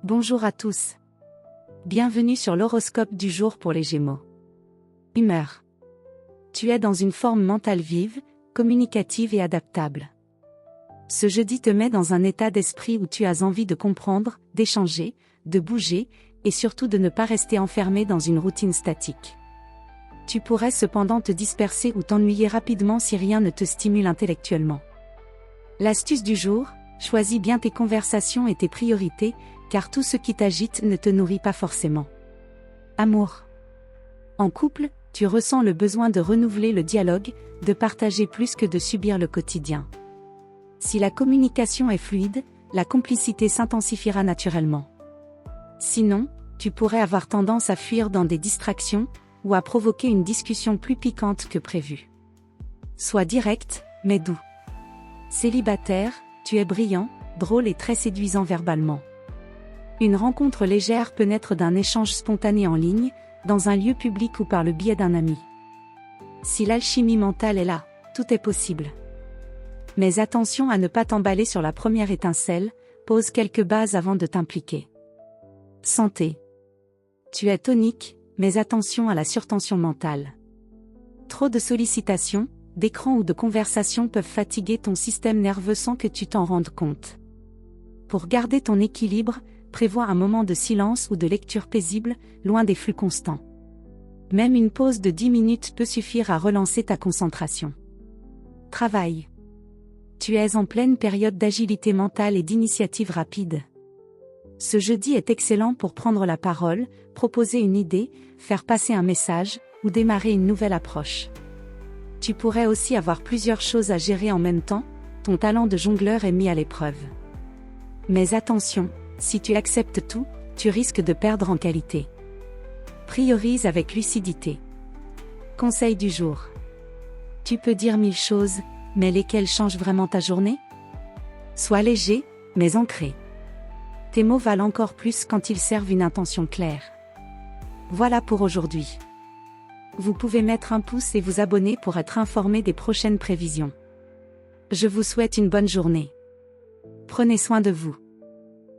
Bonjour à tous. Bienvenue sur l'horoscope du jour pour les Gémeaux. Humeur. Tu es dans une forme mentale vive, communicative et adaptable. Ce jeudi te met dans un état d'esprit où tu as envie de comprendre, d'échanger, de bouger, et surtout de ne pas rester enfermé dans une routine statique. Tu pourrais cependant te disperser ou t'ennuyer rapidement si rien ne te stimule intellectuellement. L'astuce du jour, choisis bien tes conversations et tes priorités, car tout ce qui t'agite ne te nourrit pas forcément. Amour. En couple, tu ressens le besoin de renouveler le dialogue, de partager plus que de subir le quotidien. Si la communication est fluide, la complicité s'intensifiera naturellement. Sinon, tu pourrais avoir tendance à fuir dans des distractions, ou à provoquer une discussion plus piquante que prévu. Sois direct, mais doux. Célibataire, tu es brillant, drôle et très séduisant verbalement. Une rencontre légère peut naître d'un échange spontané en ligne, dans un lieu public ou par le biais d'un ami. Si l'alchimie mentale est là, tout est possible. Mais attention à ne pas t'emballer sur la première étincelle, pose quelques bases avant de t'impliquer. Santé. Tu es tonique, mais attention à la surtension mentale. Trop de sollicitations, d'écrans ou de conversations peuvent fatiguer ton système nerveux sans que tu t'en rendes compte. Pour garder ton équilibre, prévois un moment de silence ou de lecture paisible, loin des flux constants. Même une pause de 10 minutes peut suffire à relancer ta concentration. Travail. Tu es en pleine période d'agilité mentale et d'initiative rapide. Ce jeudi est excellent pour prendre la parole, proposer une idée, faire passer un message, ou démarrer une nouvelle approche. Tu pourrais aussi avoir plusieurs choses à gérer en même temps, ton talent de jongleur est mis à l'épreuve. Mais attention, si tu acceptes tout, tu risques de perdre en qualité. Priorise avec lucidité. Conseil du jour. Tu peux dire 1000 choses, mais lesquelles changent vraiment ta journée? Sois léger, mais ancré. Tes mots valent encore plus quand ils servent une intention claire. Voilà pour aujourd'hui. Vous pouvez mettre un pouce et vous abonner pour être informé des prochaines prévisions. Je vous souhaite une bonne journée. Prenez soin de vous.